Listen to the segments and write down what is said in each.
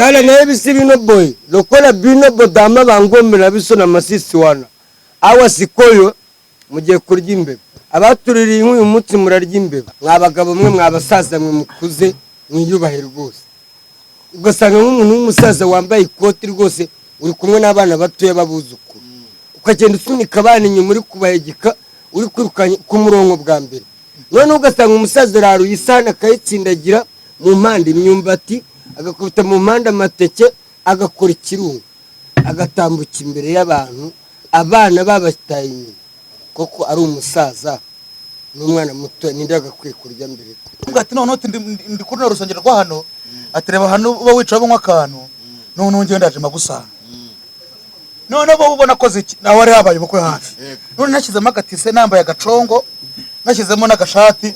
kala naye bisi bino boy lokola bino bodama bangomera biso na masisi wana awa sikoyo mugiye kurya imbeba abatuririye uyu munsi murarya imbeba mwabagabo mwe mwabasaza mwe mukuze mwiyubahe rwose ugasanga nk'umuntu w'umusaza wambaye ikoti rwose uri kumwe n'abana batoya babuzukuru ukagenda usunika abana inyuma uri kubahegeka uri kwirukanya ku murongo bwa mbere none ugasanga umusaza araruye isahani akayitsindagira mu mpande imyumbati agakubita mu mpande amateke agakora ikirungo agatambuka imbere y'abantu abana babataye inyuma koko ari umusaza n'umwana muto ninde agakwiye kurya mbere ati noneho ndi kuri rusengero rwa hano atereba hano uba wicaye banywa akantu none ngende ndaje magusanga none bo ubona ko ziki nawe ari habaye ubukwe hafi none nashyizemo agatise nambaye agacongo nashyizemo n'agashati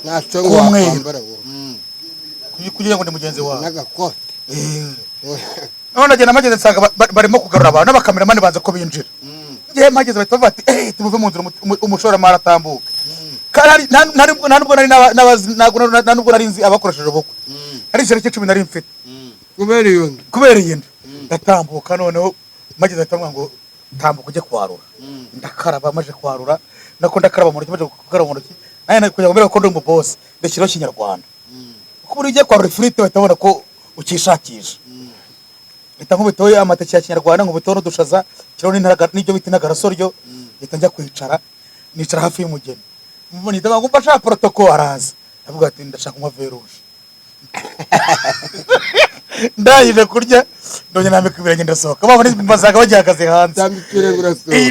nacongo wambara kugira ngo ndi mugenzi wawe n'agakote none agenda mageze nsanga barimo kugarura abantu n'abakameramani banze ko binjira ngiye mageze bahita bavuga ati tumuve mu nzira umushoramari atambuka kandi nubwo nari nzi abakoresheje ubukwe ari ijana cy'icumi nari mfite kubera iyo nda ndatambuka noneho mageze bahita bavuga ngo tambuka ujye kwarura ndakaraba maje kwarura nako ndakaraba mu ntoki maje gukaraba mu ntoki naye kugira ngo mbere ko ndi umubosi ndashyiraho ikinyarwanda kuko buri ugiye kwarura ifiriti bahita babona ko ukishakisha ita nkubitoye amateke ya kinyarwanda nkubitoye n'udushaza kiro n'ibyo bita n'agarasoryo ita njya kwicara nicara hafi y'umugeni mbona ita ngumva ashaka protocol araza avuga ati ndashaka kunywa veruje ndayije kurya ndonye namika ibirenge ndasohoka babona bazaga bagihagaze hanze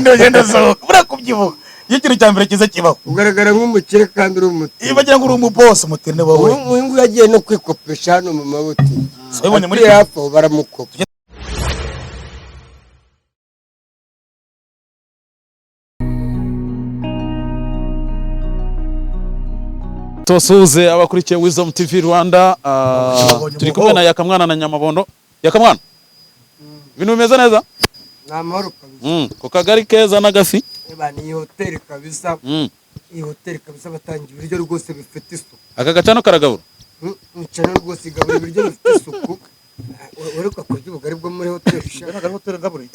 ndonye ndasohoka urakubyibuka iyo ikintu cya mbere kiza kibaho ugaragara nk'umukire kandi uri umuti bagira ngo uri umubosi umutene wowe uyu nguyu yagiye no kwikopesha hano mu mabuti wabonye muri hafi aho baramukopa Tosuze abakurikiye Wisdom TV Rwanda turi kumwe na Yakamwana na Nyamabondo. Yakamwana ibintu bimeze neza namahoro kabisa ku kagari keza n'agafi ni hoteli kabisa iyi hoteli kabisa batangiye ibiryo rwose bifite isuku aka gacano karagabura cyane rwose igabura ibiryo bifite isuku uheruka kurya ubugari bwo muri hoteli ntabwo ari hoteli ngaburiye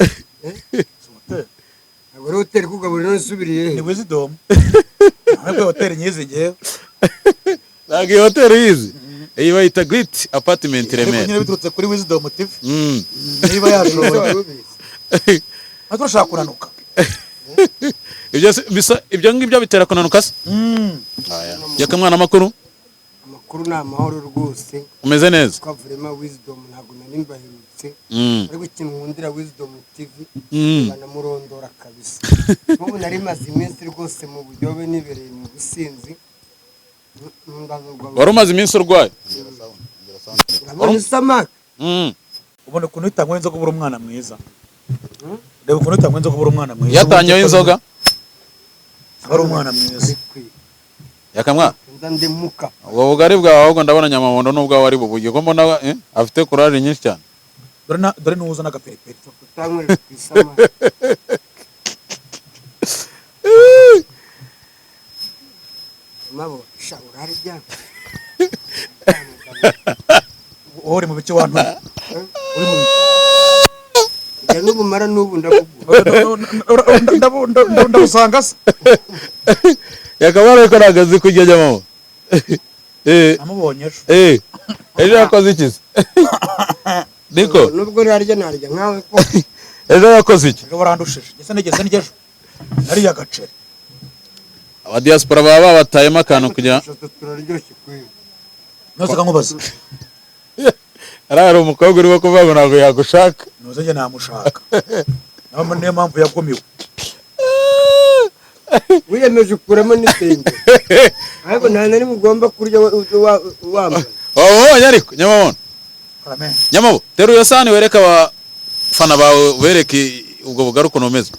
ntabwo ari hoteli kugaburira none isubiriye ni Wisdom ntabwo hoteli nyizi ngewe ntabwo iyi hoteli yizi iyi bayita Great Apartment Remera nyine biturutse kuri Wisdom TV niba yashoboye turashaka kunanuka ibyo ngibyo bitera kunanuka se Yakamwana amakuru ni amahoro rwose umeze neza twavurema Wisdom ntabwo nari mbahirutse ariko ikintu nkundira Wisdom TV banamurondora kabisa nk'ubu nari maze iminsi rwose mu buryobe nibereye mu businzi wari umaze iminsi urwaye urabona isamake ubona ukuntu itangwa inzoga ubura umwana mwiza reba ukuntu itangwa inzoga ubura umwana mwiza yatanyeho inzoga ari umwana mwiza Yakamwana ndemuka ubwo bugari bwawe ahubwo ndabona Nyamabondo n'ubwawe ari bubuye ko mbona afite courage nyinshi cyane dore n'uza n'agaperiperi utangurira ku isamake mabo shawura harya uri mu bice wantu uri mu ya n'ubumara n'ubu ndabusanga se Yakamwana ko nagazi kujya Nyamabondo amubonye ejo yakoze iki niko nubwo narya nkawe ko ejo yakoze iki barandushije gese ngejo ari yagacere aba diaspora baba babatayemo akantu kujya turaryoshye kwe nose kankubaza ari umukobwa uri wo kuvuga ngo ntabwo yagushaka nose nge namushaka naho niyo mpamvu yagumiwe wiyemeje ukuramo n'isenge ariko nta nari mugomba kurya wambaye wabonye ariko Nyamabo teru iyo sahani wereka abafana bawe bereke ubwo bugari ukuntu umeze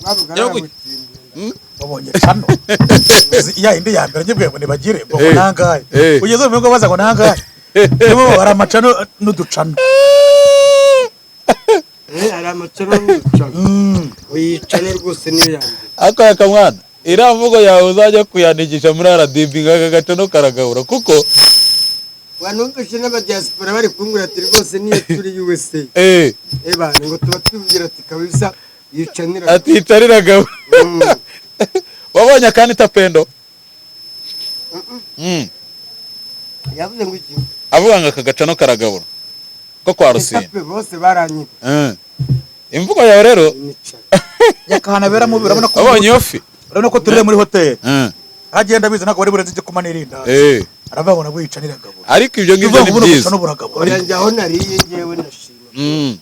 wabonye hano ya indi ya mbere nyibwe ngo nibagire ngo nangaye ugeze mu ngo baza ngo nangaye nibo bara amacano n'uducano ari amacano n'uducano uyicane rwose niyo yambere ako Yakamwana iriya mvugo yawe uzajya kuyandikisha muri RDB ngaka gacano karagabura kuko wanumvise n'abadiaspora bari kungura ati rwose niyo turi USA bana ngo tuba twivugira ati kabisa yicanira ati yicarira gabo wabonye akanita Pendo yavuze ngo iki avuga ngo akagacano karagabura ko kwa Rusine bose baranyita imvugo yawe rero yakahana bera mu birabona ko wabonye yofi urabona ko turire muri hotel agenda biza nako bari burenze kumanirinda arababona bwicanira gabo ariko ibyo ngibyo ni byiza oyanjye aho nariye ngewe ndashima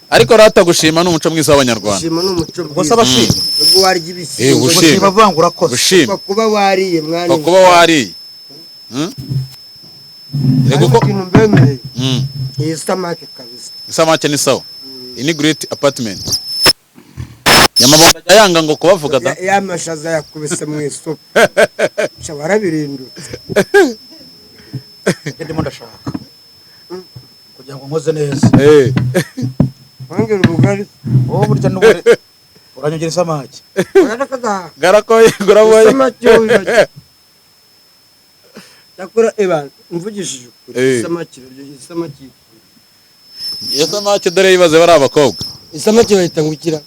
ariko ratagushima n'umuco mwiza w'abanyarwanda shima n'umuco gusa abashima ubwo warya ibisigo gushima vangura ko gushima kuba wariye mwana kuba wariye rego ko kintu mbemeye iyi samake kabisa isamake ni sawa ini great apartment Nyamabondo ajya yanga ngo kubavuga da ya mashaza yakubise mu isoko shabara birindutse ndimo ndashaka kugira ngo nkoze neza wongera ubugari wowe burya n'ubure uranyongera isamake urarakaza garakoye guraboye isamake yakora mvugishije ukuri isamake iyo samake dore yibaze bari abakobwa isamake bahita ngukira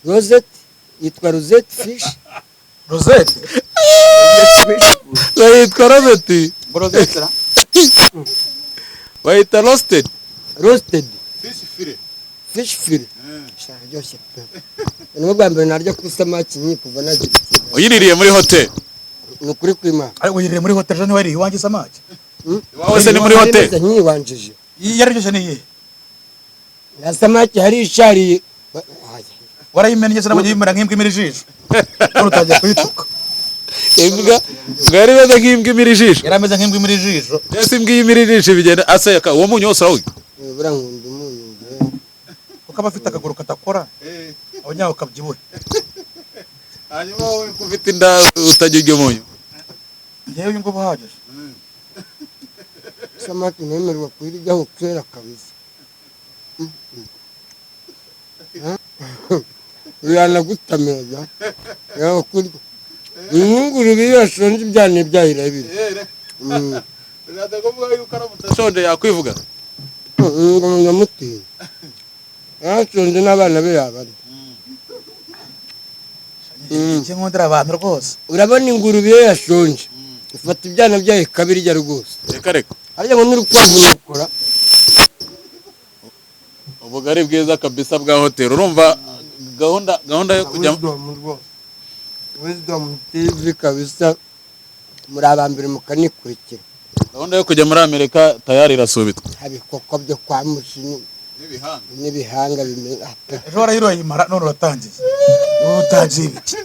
Rosette yitwa Rosette fish Rosette yitwa Rosette Rosette bayita roasted fish fillet cyaryoshye pe ni bwa mbere naryo ku isamake kuva nagira uyiririye muri hotel ni ukuri kw'Imana ariko uyiririye muri hotel je wari iwanjye isamake wawe se ni muri hotel nyiwanjije yaryoshye niye ya samake hari ishariye warayimenye se nabonye yimera nk'imbwa imira ijisho urutangiye kuyituka imbwa ngari beza nk'imbwa imira ijisho yarameze nk'imbwa imira ijisho ese imbwa imira ijisho bigenda aseka uwo munyu wose arawuye burankunda umunyu ukaba afite akaguru katakora abanyaho kabyibuhe hanyuma wowe ufite inda utajya umunyu yewe ngo bahagije samaki nemerwa kuyiryaho kera kabisa uranagutamira yaho kuri ingurube yashonje ibyane byayirabira uradagovuga yuko aramutashonje yakwivuga ngo ndamutinya yashonje n'abana be yabari iki nkundira abantu rwose urabona ingurube iyo yashonje ifata ibyana byayo ikabirya rwose reka arya ngo n'urukwavu nukora ubugari bwiza kabisa bwa hotel urumva gahunda yo kujya Wisdom TV kabisa muri abambere mukanikurikira gahunda yo kujya muri Amerika tayari irasubitwa habikoko byo kwa mushini n'ibihanga bimera ejo warayiroye imara none uratangiye utangiye iki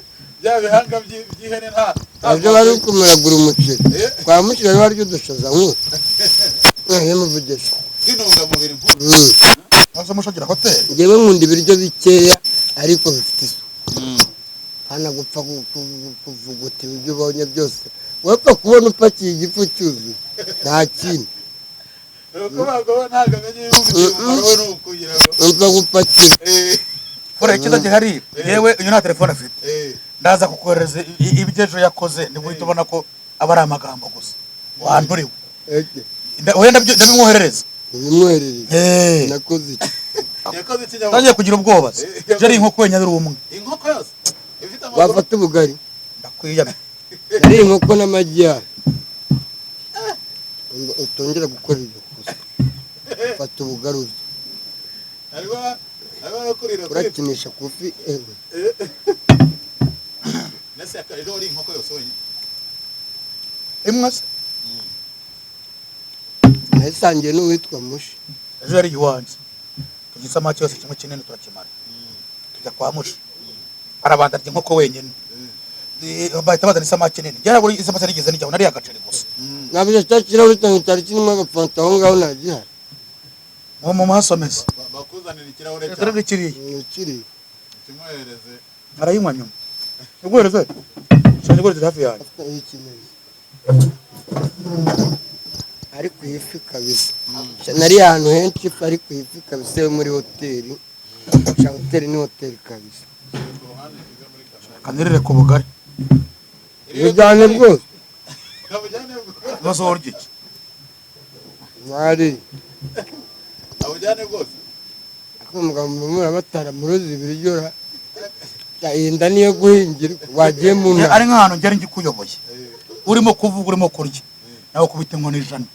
bya bihanga by'ihene nta aje bari kumeragura umuceri kwa mushini ari waryo dushaza muvugisha intungamubiri aho mushagira hotel ngewe nkunda ibiryo bikeya ariko bifite isuku hana gupfa kuvuguta ibyo ubonye byose wapfa kubona upakiye igifu cyuzuye nta kindi upfa gupakira kora ikiza gihari yewe uyu nta telefone afite ndaza kukohereza ibyo ejo yakoze ni guhita ubona ko aba ari amagambo gusa wanturiwe wenda ndabimwoherereza ubimwoherereza nakoze iki tangiye kugira ubwoba se je ari inkoko wenyine ari umwe inkoko yose wafata ubugari ndakwiyamye ari inkoko n'amagi yayo utongera gukora ibyo kosa fata ubugari urya urakinisha kufi nese ejo ari inkoko yose wenyine imwe se nayisangiye n'uwitwa mushi ejo yari iwanjye igisamake cyose kimwe kinini turakimara tujya kwa mushi arabanda arya inkoko wenyine bahita bazana isamake nini byarabura isamake nigeze nijyaho nari agaceri gusa nabyo cya kirahuri cyari kirimo agafanta aho ngaho nagihari mu mahasomeze bakuzanira ikirahure cyane kiriye kiriye kimwohereze arayinywa nyuma ubwohereze cyane ubwohereze hafi yanjye ari ku ifi kabisa nari ahantu henshi ari ku ifi kabisa yo muri hoteli hoteli ni hoteli kabisa kanirire ku bugari bijyane bwose bazorya iki mwari abujyane rwose kumugabo mumura batara muruzi ibiryo inda niyo guhingira wagiye mu ntara ari nk'ahantu ngera ngikuyoboye urimo kuvuga urimo kurya nawe kubita inkoni ijana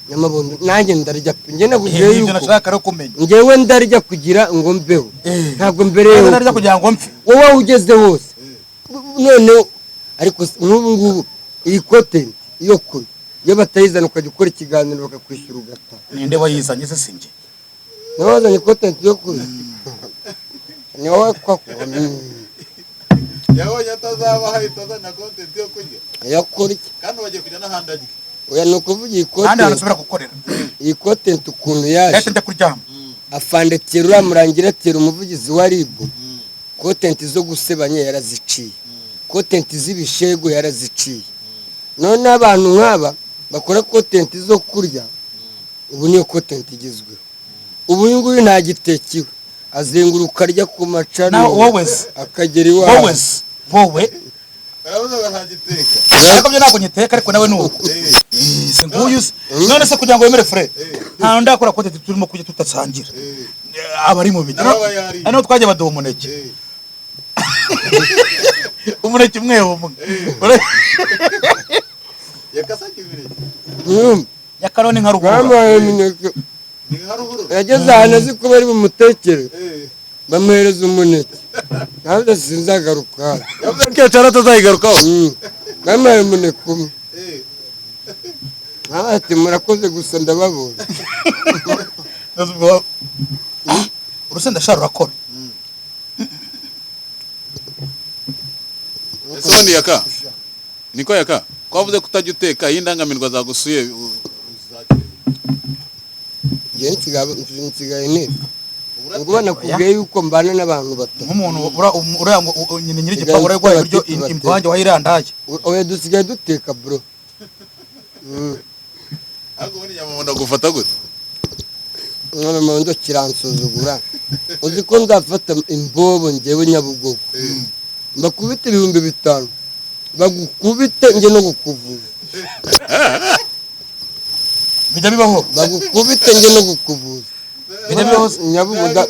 Nyamabondo nanjye ndarya njye nagugiye ibyo yuko nashaka rero kumenya njyewe ndarya kugira ngo mbeho ntabwo mbere Ntabwo yo ndarya kugira ngo mpfe wowe ugeze hose none ariko n'ubu ngubu iyi content yo kuri iyo batayizana ukajya ukora ikiganiro bakakwishyura ugata ninde wayizanye se sinjye niba wazanye content yo kuri ni wowe koko yabonye atazaba hahita azana content yo kurya yo kuri kandi bagiye kujya n'ahandi arya oya ni ukuvuga iyi kandi hano content nsubira gukorera iyi content ukuntu yaje leta njya kuryama afande terura murangira tera umuvugizi wa RIB content zo gusebanya yaraziciye content z'ibishego yaraziciye none abantu nk'aba bakora content zo kurya ubu niyo content igezweho ubu nguyu nta gitekiwe azenguruka arya ku macana wowe akagera iwawe wowe arabuze bagahagiteka ariko byo ntabwo nyiteka ariko nawe nuko nguyu none se kugira ngo wemere frere nta ndakora content turimo kujya tutasangira abari mu biti hano twaje baduha umuneke umuneke umwe yakasake ibirenge yakaroni nka ruguru bamaye mineke ni nka ruhurura yageze ahantu azi ko bari bumutekere bamuhereza umuneke ntabwo sinzagaruka yavuze ko cyara atazayigarukaho bamaye umuneke umwe ati murakoze gusa ndababonye urusenda shara urakora ese ubundi yaka niko yaka ko wavuze ko utajya uteka iyi ndangamirwa zagusuye njye nsigaye neza ubwo nakubwiye yuko mbana n'abantu batatu nk'umuntu uriya nyine nyiri igipangu urarwaye uburyo imvange wayirandaye oya dusigaye duteka bro ariko ubundi nyamabondo gufata gute nyamabondo kiransuzugura uzi ko nzafata imbobo njyewe Nyabugogo mbakubite 5,000 bagukubite njye no gukuvuza bijya bibaho bagukubite njye no gukuvuza bijya bibaho Nyabugogo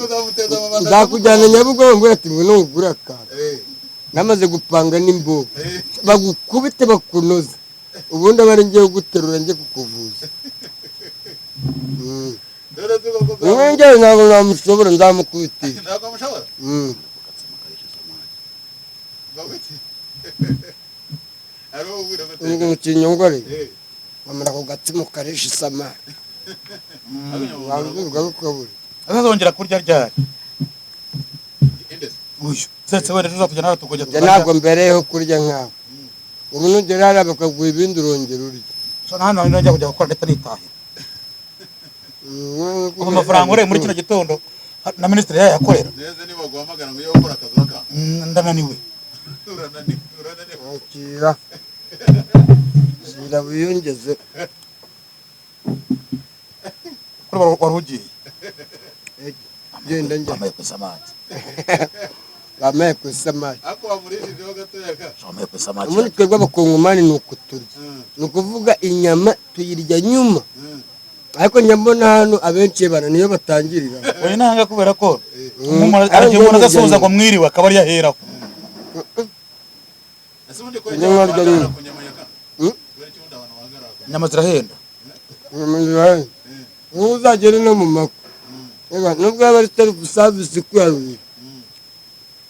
ndakujyana Nyabugogo ngo ati ngo nugura akantu namaze gupanga n'imbobo bagukubite bakunoze ubundi abari ngiye guterura njye kukuvuza umwengere ntabwo namushobora nzamukubitira ntabwo mushobora ngo mukinyongore bamara ku gatsimo karisha isamari wabwirwa bukabura azazongera kurya ryari uyu setse wenda tuzatujya nawe tukujya ntabwo mbereyeho kurya nkawe ubu nugera hariya bakaguha ibindi urongera urya so nta hantu najya kujya gukora ndetse nitahira ubu amafaranga ureye muri kino gitondo na minisitiri yayakorera neza niba guhamagara ngo iyo ukora akazi waka ndananiwe akira sira wiyongeze kuri wari ugiye genda njya bamaye ku isamaki bamaye ku isamaki ako wamurishije gatoya ka bamaye ku isamaki ubundi twebwe abakongomani ni uko turya ni ukuvuga inyama tuyirya nyuma ariko nyambona hano abenshi bana niyo batangirira oya nanga kubera ko umuntu adasuhuza ngo mwiriwe akaba ari yaheraho ese ubundi ko yajya kunyamayaka dore cyunda abantu bahagarara inyama zirahenda uzagere no mu mako nubwo yaba ari service kuyarurira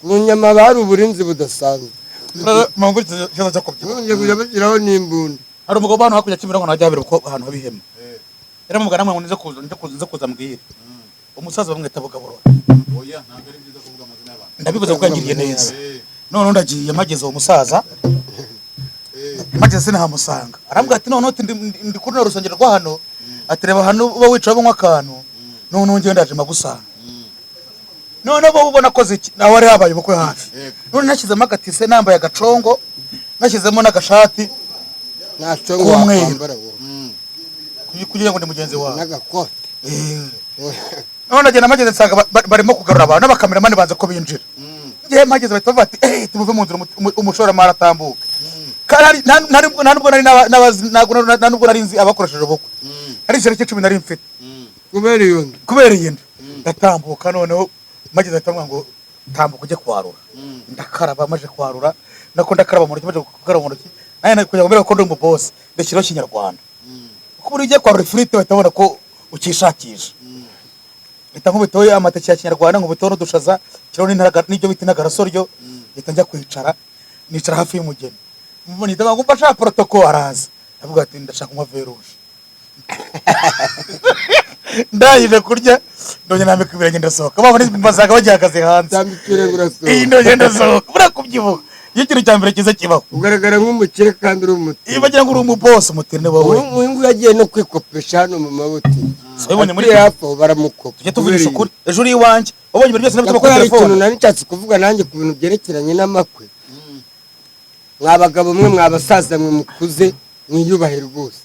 ku nyama bari uburinzi budasanzwe mpamvu ikibazo cyo kubyibuha nongeye kujya bashyiraho n'imbunda hari umugabo hano hakurya Kimironko najya habera uko ahantu haba ihema rero mugana mwe nize kuza mbwira umusaza bamwita Bugaburo oya ntabwo ari byiza kuvuga amazina y'abantu ndabivuze kuko yangiriye neza none ndagiye mageze uwo musaza mageze sinahamusanga arambwira ati none ndi kuri no rusengero rwa hano atereba hano uba wicaye banywa akantu none ungende ndaje magusanga none bo ubona ko nawe ari habaye ubukwe hafi none nashyizemo agatise nambaye agacongo nashyizemo n'agashati wambara kugira ngo ni mugenzi wawe n'agakote none agenda mageze nsanga barimo kugarura abantu n'abakameramani banze ko binjira ngiye mageze bahita bavuga ati tumuve mu nzira umushoramari atambuka ntabwo nari nzi abakoresheje ubukwe ari ijana cy'icumi nari mfite kubera iyo nda kubera iyi nda ndatambuka noneho mageze atamwa ngo tambuka ujye kwarura ndakaraba maje kwarura nako ndakaraba mu ntoki maje gukaraba mu ntoki naye kugira ngo mbere ko ndi umubosi ndashyiraho Kinyarwanda kuko buri ugiye kwarura ifiriti batabona ko ukishakisha leta nkubitoye amateke ya Kinyarwanda nkubitoye n'udushaza kiro n'ibyo bita n'agarasoryo leta njya kwicara nicara hafi y'umugeni mbona ndaba ngo mfasha protocol araza avuga ati ndashaka kunywa veruje ndayije kurya ndonye namwe kubiranye ndasohoka babone bazaga bagihagaze hanze tambikire gurasohoka ndonye ndasohoka burakubyibuka iyo kintu cya mbere kiza kibaho ugaragara nk'umukire kandi uri umuti bagira ngo uri umuboss umutene wowe uyu yagiye no kwikopesha hano mu maboti ubonye muri hapo baramukopa tujye tuvugisha ukuri ejo uri iwanjye ubonye ibintu byose nabyo kuri telefone nari nshatse kuvuga nanjye ku bintu byerekeranye n'amakwe mwabagabo mwe mwabasaza mwe mukuze mwiyubahe rwose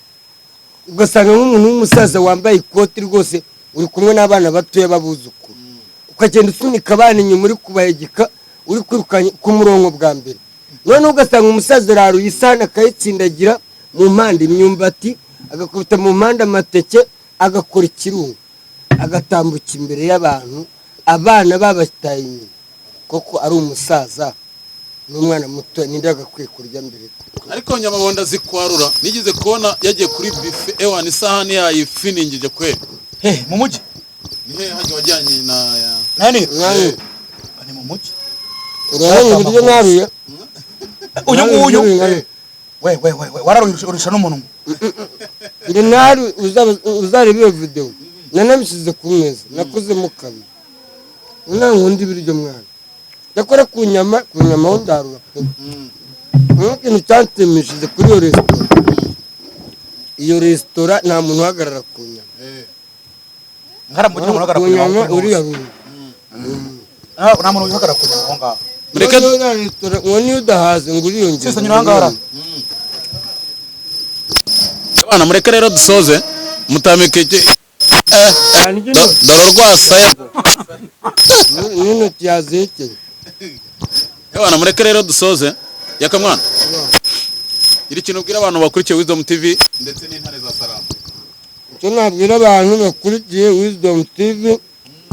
ugasanga nk'umuntu w'umusaza wambaye ikoti rwose uri kumwe n'abana batoya babuzukuru ukagenda usunika abana inyuma uri kubahegeka uri kwirukanye ku murongo bwa mbere noneho ugasanga umusaza araruye isahani akayitsindagira mu mpande imyumbati agakubita mu mpande amateke agakora ikirungo agatambuka imbere y'abantu abana babataye inyuma koko ari umusaza n'umwana muto ninde agakwiye kurya mbere ariko Nyamabondo zikwarura nigeze kubona yagiye kuri buffet ewan isahani yayifiningije kwe mu mujyi nihe haje wajyanye na nani ari mu mujyi urabona uburyo naruye uyu we wararurisha n'umuntu ngo nari uzareba iyo video nanabishyize ku meza nakoze mu kamera unankunda ibiryo mwana yakora ku nyama ho ndarura pe ikintu cyantemishije kuri iyo resitora nta muntu uhagarara ku nyama nkaramugira umuntu uhagarara ku nyama uriya nta muntu uhagarara ku nyama aho ngaho mureke resitora ngo niyo udahaze ngo uriyongere sisa nyura ngara abana mureke rero dusoze mutamike dore rwasaya nino cyazekeye abana mureke rero dusoze yakamwana iri kintu ubwira abantu bakurikiye Wisdom TV ndetse n'intare za Saramba icyo nabwira abantu bakurikiye Wisdom TV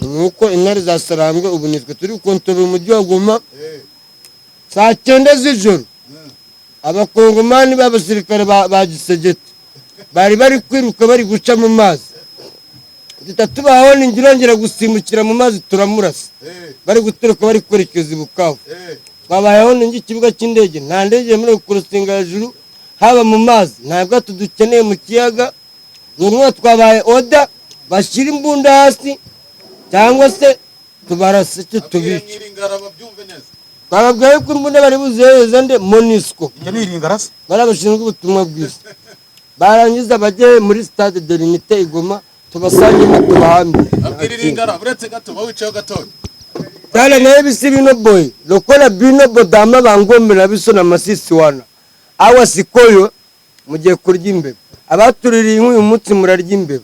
nuko intare za Sarambwe ubu nitwe turi kontrola umujyi wa Goma saa 9 z'ijoro abakongomani b'abasirikare ba Gisegeti bari kwiruka bari guca mu mazi tutatubaho n'ingirongera gusimbukira mu mazi turamurasa bari guturuka bari kwerekeza i Bukavu twabayeho n'ingi ikibuga cy'indege nta ndege muri kurusinga hejuru haba mu mazi ntabwo tudukeneye mu kiyaga n'umwe twabaye oda bashyira imbunda hasi cyangwa se tubarase icyo tubica twababwiye ko imbunda bari buzereza nde MONUSCO bari abashinzwe ubutumwa bwiza barangiza bajye muri stade de l'unité Igoma tubasangemo tubahambe abwiriringara buretse gato bawicaye gatoya Tala na ebisi bino boy lokola bino bodama bangomera biso na masisi wana awa sikoyo mugiye kurya imbeba abatuririye uyu munsi murarya imbeba